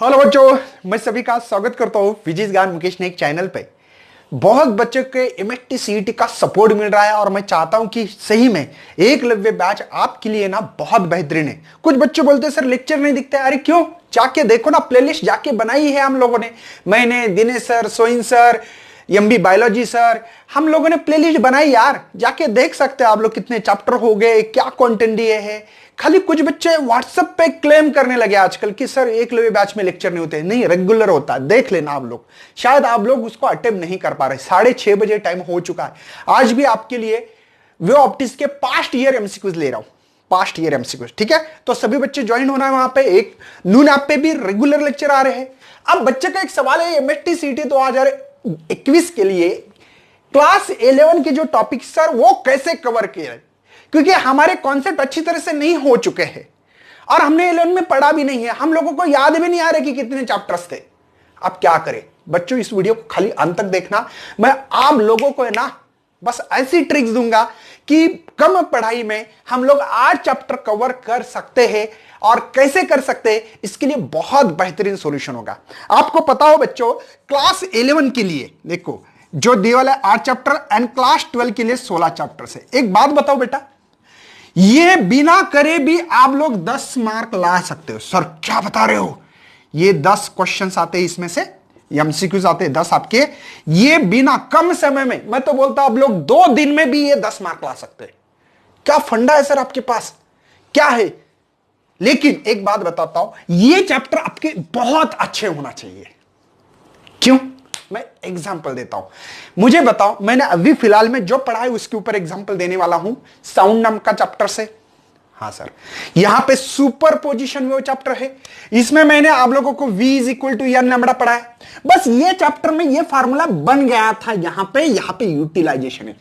Hello बच्चों, मैं सभी का स्वागत करता हूँ विजिस ज्ञान मुकेश नेक चैनल पे। बहुत बच्चों के एमएसटी सीईटी का सपोर्ट मिल रहा है और मैं चाहता हूं कि सही में एकलव्य बैच आपके लिए ना बहुत बेहतरीन है। कुछ बच्चे बोलते हैं सर लेक्चर नहीं दिखते। अरे क्यों, जाके देखो ना, प्लेलिस्ट जाके बनाई है हम लोगों ने, मैंने, Dinesh sir, Soin sir, MB biology sir, हम लोगों ने प्लेलिस्ट बनाई यार, जाके देख सकते हैं आप लोग कितने चैप्टर हो गए, क्या कंटेंट दिए है। खाली कुछ बच्चे व्हाट्सएप पे क्लेम करने लगे आजकल कि सर एकलव्य बैच में लेक्चर नहीं होते। नहीं, रेगुलर होता है, देख लेना आप लोग। शायद आप लोग उसको अटेम्प्ट नहीं कर पा रहे। 6:30 बजे टाइम हो चुका है। आज भी आपके लिए वे ऑप्टिक्स के पास्ट ईयर एमसीक्यूज ले रहा हूं, पास्ट ईयर एमसीक्यूज, ठीक है। तो सभी बच्चे ज्वाइन होना है वहां पे। एक नून ऐप पे भी रेगुलर लेक्चर आ रहे हैं। अब बच्चे का एक सवाल है, एमएसटी सीईटी 2021 के लिए क्लास 11 के जो टॉपिक सर वो कैसे कवर किए, क्योंकि हमारे कॉन्सेप्ट अच्छी तरह से नहीं हो चुके हैं और हमने 11 में पढ़ा भी नहीं है, हम लोगों को याद भी नहीं आ रहा कि कितने चैप्टर्स थे। अब क्या करें बच्चों, इस वीडियो को खाली अंत तक देखना। मैं आप लोगों को है ना बस ऐसी ट्रिक्स दूंगा कि कम पढ़ाई में हम लोग 8 चैप्टर कवर कर सकते हैं। और कैसे कर सकते हैं, इसके लिए बहुत बेहतरीन सॉल्यूशन होगा। आपको पता हो बच्चों, क्लास 11 के लिए देखो जो दिए वाला 8 चैप्टर एंड क्लास 12 के लिए 16 चैप्टर से। एक बात बताओ बेटा, ये बिना करे भी आप लोग 10 मार्क ला सकते हो। सर क्या बता रहे हो, ये 10 क्वेश्चंस आते हैं, इसमें से एमसीक्यूज आते हैं 10 आपके। ये बिना कम समय में, मैं तो बोलता आप लोग 2 दिन में भी ये 10 मार्क ला सकते हैं। क्या फंडा है सर आपके पास, क्या है। लेकिन एक बात बताता हूं, ये चैप्टर आपके बहुत अच्छे होना चाहिए। क्यों, मैं एग्जांपल देता हूं। मुझे बताओ, मैंने अभी फिलहाल में जो पढ़ा है उसके ऊपर एग्जांपल देने वाला हूं, साउंड नाम का चैप्टर से। हाँ सर, यहां पे सुपर पोजिशन वो चैप्टर है, इसमें मैंने आप लोगों को V = n लैम्बडा पढ़ा है। बस ये चैप्टर में ये फार्मूला बन गया था। यहां पे यूटिलाइजेशन है।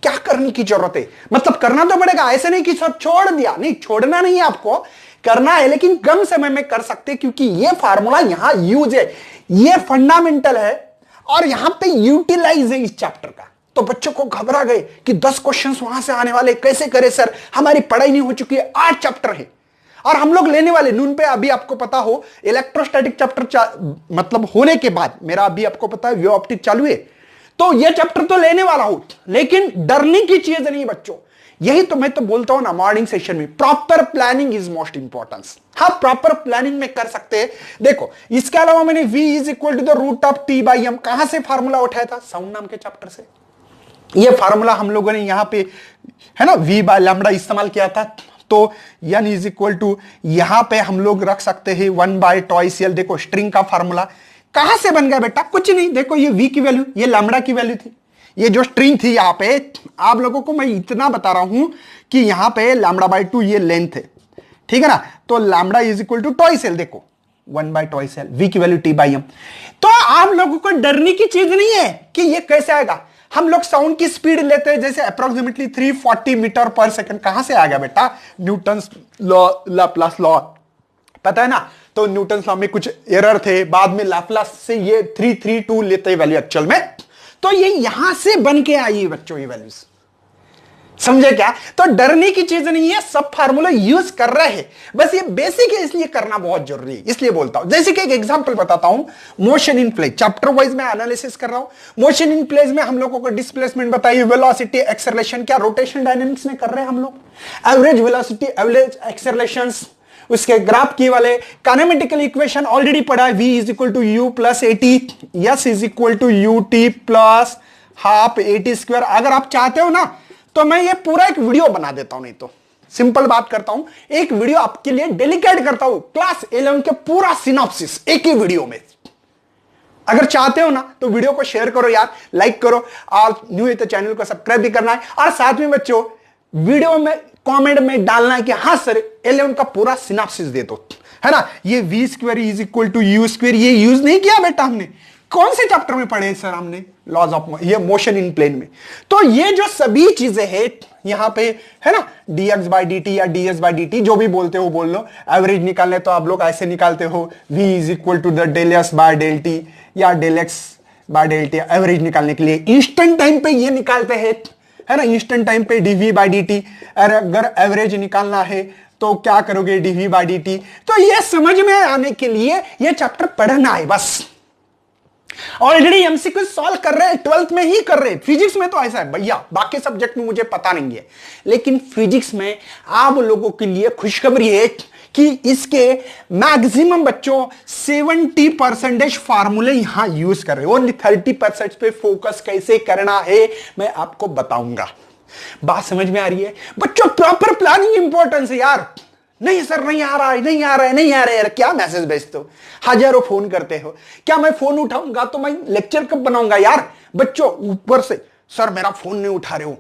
क्या करने की जरूरत है, मतलब करना तो पड़ेगा, ऐसे नहीं कि सब छोड़ दिया। नहीं, छोड़ना नहीं है, आपको करना है, लेकिन कम समय में कर सकते, क्योंकि ये फार्मूला यहां यूज है, ये फंडामेंटल है और यहां पे यूटिलाइज है इस चैप्टर का। तो बच्चों को घबरा गए कि 10 क्वेश्चंस वहां से आने वाले, कैसे करें सर, हमारी पढ़ाई नहीं हो चुकी है। 8 चैप्टर है और हम लोग लेने वाले नून पे। अभी आपको पता हो इलेक्ट्रोस्टैटिक चैप्टर मतलब होने के बाद मेरा अभी आपको पता है वे ऑप्टिक चालू है, तो ये चैप्टर तो लेने वाला हूं। लेकिन डरने की चीज नहीं बच्चों, यही तो मैं तो बोलता हूं ना मॉर्निंग सेशन में, proper planning is most importance. हाँ, प्रॉपर प्लानिंग में कर सकते हैं। देखो, इसके अलावा मैंने V = √T/m कहां से फार्मूला उठाया था, साउंड नाम के चैप्टर से। ये फार्मूला हम लोगों ने यहां पे है ना V/λ इस्तेमाल किया था। तो n = यहां पे हम लोग रख सकते हैं 1/2L। देखो स्ट्रिंग का फार्मूला कहां से बन गया बेटा, कुछ नहीं। देखो ये V की वैल्यू, ये लैम्ब्डा की वैल्यू थी, ये जो स्ट्रिंग थी यहां पे। आप लोगों को मैं इतना बता रहा हूं कि यहां पे λ/2 ये लेंथ है, ठीक है ना। तो λ = 2L, देखो 1/2L, V की वैल्यू T/m। तो आप लोगों को डरने की चीज नहीं है कि ये कैसे आएगा। हम लोग साउंड की स्पीड लेते हैं जैसे अप्रोक्सीमेटली 340 मीटर पर सेकंड। कहां से आ गया बेटा, न्यूटन्स लॉ, लाप्लास लॉ, पता है ना। तो न्यूटन्स लॉ में कुछ एरर थे, बाद में लाप्लास से ये 332 लेते हैं वैल्यू एक्चुअल में। तो ये यहां से बन के आई है बच्चों, ये वैल्यूज, समझे क्या। तो डरने की चीज नहीं है, सब फार्मूला यूज कर रहे हैं, बस ये बेसिक है, इसलिए करना बहुत जरूरी है, इसलिए बोलता हूं। जैसे कि एक एग्जांपल बताता हूं, motion in plane chapter wise में एनालिसिस कर रहा हूं। मोशन इन प्लेन में हम लोगों को डिस्प्लेसमेंट बताइए, वेलोसिटी, एक्सेलरेशन, क्या रोटेशन डायनेमिक्स में कर रहे हैं हम लोग, एवरेज वेलोसिटी, एवरेज एक्सेलरेशंस, उसके ग्राफ की वाले काइनेमेटिकल इक्वेशन ऑलरेडी पढ़ा है। V = U + AT, S = UT + ½ AT²। अगर आप चाहते हो ना तो मैं ये पूरा एक वीडियो बना देता हूं, नहीं तो सिंपल बात करता हूं, एक वीडियो आपके लिए डेडिकेट करता हूं, क्लास 11 के पूरा सिनॉप्सिस एक ही वीडियो में। अगर चाहते हो ना तो वीडियो को शेयर करो यार, लाइक करो, और न्यू है तो चैनल को सब्सक्राइब भी करना है। और साथ में बच्चों वीडियो में कमेंट में डालना है कि हाँ सर 11 का पूरा सिनॉप्सिस दे दो, है ना। ये V² = U², ये यूज नहीं किया बेटा हमने। कौन से चैप्टर में पढ़े सर हमने, लॉज ऑफ, ये मोशन इन प्लेन में। तो ये जो सभी चीजें हैं यहां पे, है ना, dx/dt या ds/dt जो भी बोलते हो बोल लो। एवरेज निकालने तो आप लोग ऐसे निकालते हो, V = ∂s/∂t या ∂x/∂t। एवरेज निकालने के लिए इंस्टेंट टाइम पे ये निकालते हैं, है ना, इंस्टेंट टाइम पे dv/dt। अगर एवरेज निकालना है तो क्या करोगे डीवी बाई डी टी। तो ये समझ में आने के लिए ये चैप्टर पढ़ना है बस। ऑलरेडी एमसीक्यू सॉल्व कर रहे हैं, 12th में ही कर रहे हैं। फिजिक्स में तो ऐसा है भैया, बाकी सब्जेक्ट में मुझे पता नहीं है, लेकिन फिजिक्स में आप लोगों के लिए खुशखबरी है कि इसके मैक्सिमम बच्चों 70% फार्मूले यहां यूज कर रहे हैं। ओनली 30% पे फोकस कैसे करना है मैं आपको बताऊंगा। बात समझ में आ रही है बच्चों? प्रॉपर प्लानिंग इंपॉर्टेंस है यार। नहीं सर नहीं आ रहा है, नहीं आ रहा है, नहीं आ रहा है यार, क्या मैसेज भेजते हो? हजारों फोन करते हो, क्या मैं फोन उठाऊंगा तो मैं लेक्चर कब बनाऊंगा यार? बच्चों ऊपर से सर मेरा फोन नहीं उठा रहे हो,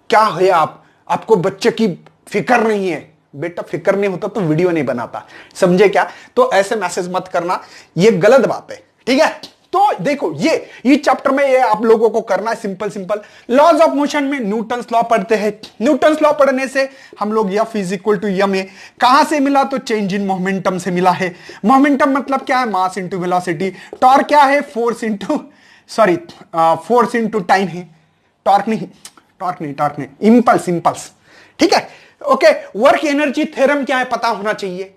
क्या है आपको बच्चे की फिक्र नहीं है। बेटा फिक्र नहीं होता तो वीडियो नहीं बनाता, समझे क्या? तो ऐसे मैसेज मत करना, ये गलत बात है, ठीक है? तो देखो ये चैप्टर में ये आप लोगों को करना है सिंपल लॉज ऑफ मोशन में न्यूटन्स लॉ पढ़ते हैं। न्यूटन्स लॉ पढ़ने से हम लोग F is equal to M A कहां से मिला? तो चेंज इन मोमेंटम से मिला है। मोमेंटम मतलब क्या है? Mass into velocity. टॉर्क क्या है? फोर्स इंटू टाइम है। टॉर्क नहीं, इंपल्स, ठीक है? ओके, वर्क एनर्जी थ्योरम क्या है पता होना चाहिए।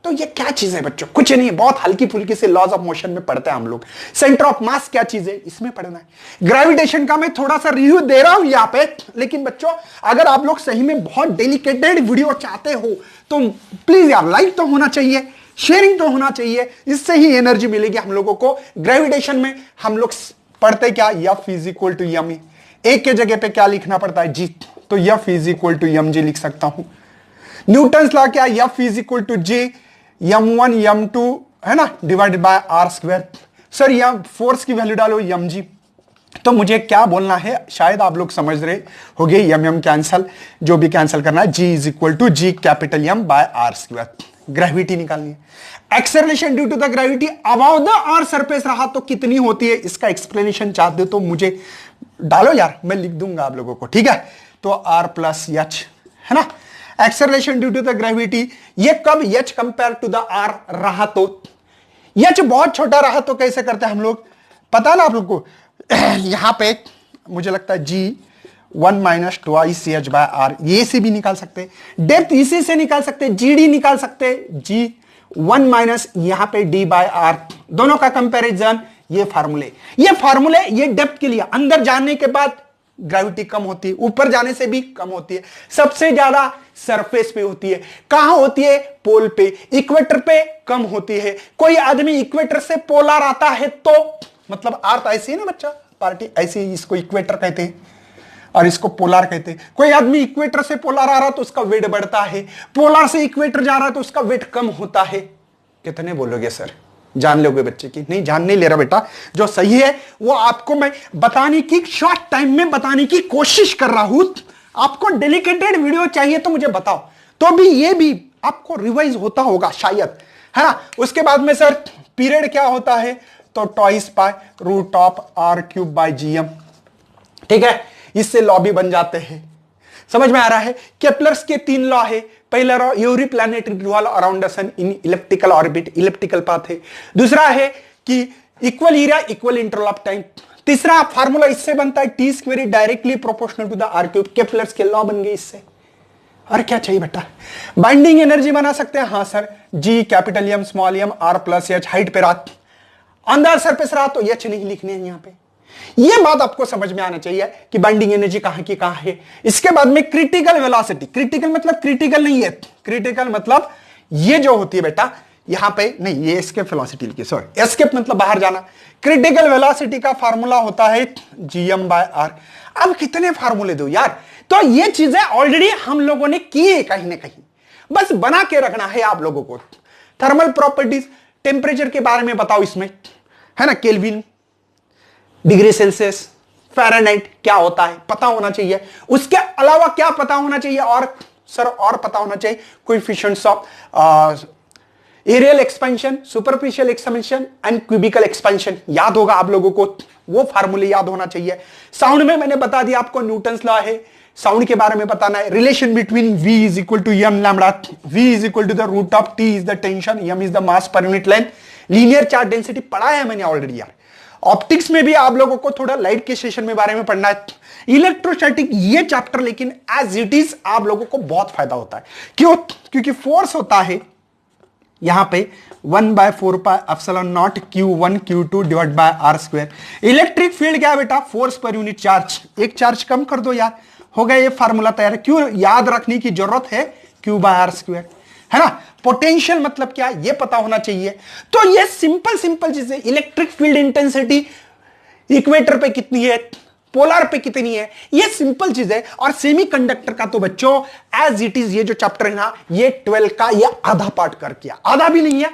तो ये क्या चीज है बच्चों? कुछ नहीं है, बहुत हल्की फुल्की से लॉज ऑफ मोशन में पढ़ते हैं हम लोग। सेंटर ऑफ मास क्या चीज है इसमें पढ़ना है। ग्रेविटेशन का मैं थोड़ा सा रिव्यू दे रहा हूं यहां पे, लेकिन बच्चों अगर आप लोग सही में बहुत डेलिकेटेड वीडियो चाहते हो तो प्लीज यार लाइक तो होना चाहिए, शेयरिंग तो होना चाहिए, इससे ही एनर्जी मिलेगी हम लोगों को। ग्रेविटेशन में हम लोग पढ़ते क्या? F is equal to M E. एक के जगह पे क्या लिखना पड़ता है? जी, तो F is equal to M G लिख सकता हूं। न्यूटन्स लॉ क्या? F is equal to J m1 m2 है ना divided by R square. Sir यहां फोर्स की वैल्यू डालो mg, तो मुझे क्या बोलना है शायद आप लोग समझ रहे होंगे। m कैंसल, जो भी कैंसल करना है। g is equal to G capital M by R square. Gravity निकालनी है। Acceleration due to the gravity about the earth surface रहा तो कितनी होती है? इसका एक्सप्लेनेशन चाहते हो तो मुझे डालो यार, मैं लिख दूंगा आप लोगों को, ठीक है? तो r प्लस एच है ना। Acceleration due to the gravity, ये कब h compare to the r रहा तो h बहुत छोटा रहा तो कैसे करते हैं हम लोग? पता ना आप लोग को? यहां पे मुझे लगता है g 1 minus twice h by r, ये से भी निकाल सकते। डेप्थ इसी से निकाल सकते, gd निकाल सकते, g 1 माइनस यहां पे d बाय r, दोनों का कंपैरिजन। ये फार्मूले ये डेप्थ के लिए। अंदर जाने के बाद ग्रेविटी कम होती है, ऊपर जाने से भी कम होती है। सबसे ज्यादा सरफेस पे होती है। कहां होती है? पोल पे। इक्वेटर पे कम होती है। कोई आदमी इक्वेटर से पोलर आता है तो मतलब अर्थ ऐसी है ना बच्चा, पार्टी ऐसी, इसको इक्वेटर कहते हैं और इसको पोलर कहते हैं। कोई आदमी इक्वेटर से पोलर आ रहा तो उसका वेट बढ़ता है, पोलर से इक्वेटर जा रहा तो उसका वेट कम होता है। कितने बोलोगे सर? जान लोगे बच्चे की? नहीं, जान नहीं ले रहा बेटा। जो सही है वो आपको मैं बताने की, शॉर्ट टाइम में बताने की कोशिश कर रहा हूं। आपको डेलिकेटेड वीडियो चाहिए तो मुझे बताओ, तो भी ये भी आपको रिवाइज होता होगा शायद, है ना। उसके बाद में सर पीरियड क्या होता है? तो twice by root of R cube by GM, ठीक है? इससे लॉ भी बन जाते हैं। समझ में आ रहा है? केपलर्स के 3 लॉ है। पहला law, every planet revolve around the sun in elliptical orbit, elliptical path है। दूसरा है कि equal area equal interval of time. तीसरा फार्मूला इससे बनता है T square directly proportional to the R cube. Kepler's के लॉ बन गए इससे। और क्या चाहिए बेटा? बाइंडिंग एनर्जी बना सकते हैं। हाँ सर, जी capital M small M R plus H. Height पे रात, अंदर सरफेस रहा तो एच नहीं लिखने हैं यहां पे। यह बात आपको समझ में आना चाहिए कि बाइंडिंग एनर्जी कहां की कहां है। इसके बाद में क्रिटिकल वेलोसिटी। क्रिटिकल मतलब क्रिटिकल नहीं है, क्रिटिकल मतलब ये जो होती है बेटा यहां पे नहीं, ये एस्केप वेलोसिटी लिखिए, सॉरी एस्केप मतलब बाहर जाना। क्रिटिकल वेलोसिटी का फार्मूला होता है जीएम बाय आर। अब कितने फार्मूले दो यार? तो ये चीजें ऑलरेडी हम लोगों ने की है कहीं ना कहीं, बस बना के रखना है आप लोगों को। थर्मल प्रॉपर्टीज, टेम्परेचर के बारे में बताओ इसमें, है ना। केल्विन, डिग्री सेल्सियस, फ़ारेनहाइट क्या होता है पता होना चाहिए। उसके अलावा क्या पता होना चाहिए? और सर और पता होना चाहिए coefficients of areal expansion, superficial expansion and cubical expansion याद होगा आप लोगों को, वो फार्मूले याद होना चाहिए। साउंड में मैंने बता दिया आपको, न्यूटन्स लॉ है। साउंड के बारे में बताना है। Relation between v is equal to M lambda, v is equal to the root of t is the tension, m is the mass per unit length. Linear charge density पढ़ा है मैंने already यार। Optics में भी आप लोगों को थोड़ा लाइट के सेशन में बारे में पढ़ना है। इलेक्ट्रोस्टैटिक ये चैप्टर लेकिन एज इट इज आप लोगों को बहुत फायदा होता है। क्यों? क्योंकि फोर्स होता है यहां पे 1/4πε0 Q1 Q2 divide by R square. Electric field क्या है बेटा? Force per unit charge. एक चार्ज कम कर दो यार, हो गया ये फार्मूला तैयार है। क्यों याद रखने की जरूरत है? Q/r स्क्वायर, है ना। पोटेंशियल मतलब क्या ये पता होना चाहिए। तो ये सिंपल सिंपल चीजें, इलेक्ट्रिक फील्ड इंटेंसिटी इक्वेटर पे कितनी है, पोलर पे कितनी है, ये सिंपल चीज है। और सेमीकंडक्टर का तो बच्चों एज इट इज ये जो चैप्टर है ना, ये 12 का ये आधा पार्ट कर किया, आधा भी नहीं है,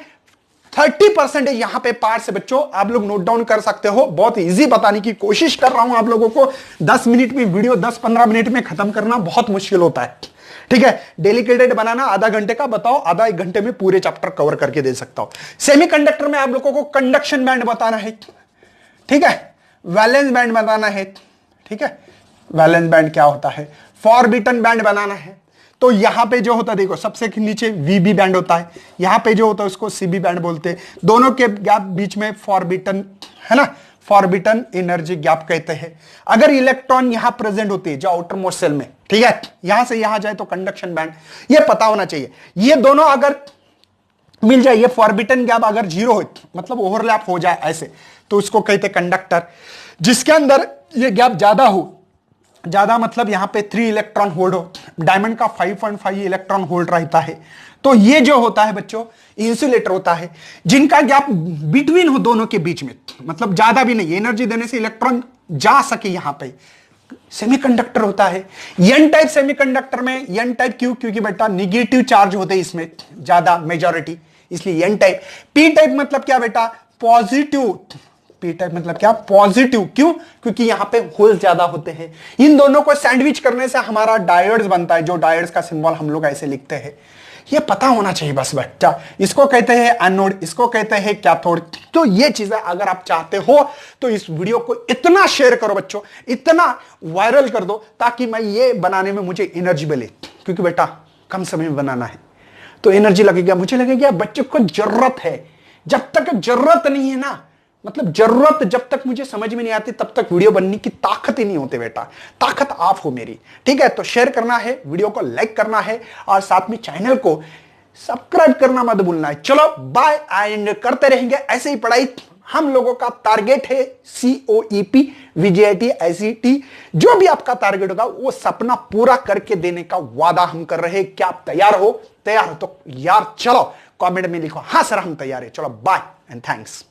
30% है यहां पे पार्ट से बच्चों। आप लोग नोट डाउन कर सकते हो। बहुत इजी बताने की कोशिश कर रहा हूं आप लोगों को। 10 मिनट में वीडियो 10-15 मिनट में खत्म करना बहुत मुश्किल होता है, ठीक है। डेडिकेटेड बनाना आधा घंटे का, बताओ आधा 1 घंटे में पूरे चैप्टर कवर करके दे सकता हूं। सेमीकंडक्टर में आप लोगों को कंडक्शन बैंड बताना है, ठीक है, वैलेंस बैंड बताना है, ठीक है। वैलेंस बैंड क्या होता है, फॉरबिटन बैंड बनाना है। तो यहां पे जो होता है देखो, सबसे नीचे वीबी बैंड होता है, यहां पे जो होता है उसको सीबी बैंड बोलते हैं। दोनों के गैप बीच में फॉरबिटन, है ना, फॉरबिटन एनर्जी गैप कहते हैं। अगर इलेक्ट्रॉन यहां प्रेजेंट होती है जो आउटर मोस्ट सेल में, ठीक है, यहां से यहां जाए तो कंडक्शन बैंड, ये पता होना चाहिए। ये दोनों अगर मिल जाए, ये फॉरबिटन गैप अगर 0 हो, मतलब ओवरलैप हो जाए ऐसे, तो उसको कहते हैं कंडक्टर। जिसके अंदर ये गैप ज्यादा हो, ज्यादा मतलब यहां पे 3 इलेक्ट्रॉन होल्ड हो, डायमंड का 5.5 इलेक्ट्रॉन होल्ड रहता है, तो ये जो होता है बच्चों इंसुलेटर होता है। जिनका गैप बिटवीन हो दोनों के बीच में, मतलब ज्यादा भी नहीं, एनर्जी देने से इलेक्ट्रॉन जा सके, यहां पे सेमीकंडक्टर होता है। एन टाइप सेमीकंडक्टर में, एन टाइप क्यों? क्योंकि बेटा निगेटिव चार्ज होते हैं इसमें ज्यादा, मेजॉरिटी, इसलिए एन टाइप। पी टाइप मतलब क्या बेटा? पॉजिटिव। पी टाइप मतलब क्या? पॉजिटिव। क्यों? क्योंकि यहां पे होल ज्यादा होते हैं। इन दोनों को सैंडविच करने से हमारा डायोड्स बनता है, जो डायोड्स का सिंबल हम लोग ऐसे लिखते हैं। ये पता होना चाहिए बस बच्चा। इसको कहते हैं एनोड, इसको कहते हैं कैथोड। तो ये चीजें अगर आप चाहते हो तो इस वीडियो को इतना शेयर करो बच्चों, इतना वायरल कर दो, ताकि मैं ये बनाने में मुझे एनर्जी मिले। क्योंकि बेटा कम समय में बनाना है तो एनर्जी लगेगा, मुझे लगेगा बच्चों को जरूरत है। जब तक जरूरत नहीं है ना, मतलब जरूरत जब तक मुझे समझ में नहीं आती, तब तक वीडियो बनने की ताकत ही नहीं होती बेटा। ताकत आप हो मेरी, ठीक है। तो शेयर करना है, वीडियो को लाइक करना है, और साथ में चैनल को सब्सक्राइब करना मत भूलना है। चलो बाय, एंड करते रहेंगे ऐसे ही पढ़ाई। हम लोगों का टारगेट है COEP, VJIT, ICT, जो भी आपका टारगेट होगा वो सपना पूरा करके देने का वादा हम कर रहे हैं। क्या आप तैयार हो? तैयार हो तो यार चलो कमेंट में लिखो हाँ सर हम तैयार है। चलो बाय एंड थैंक्स।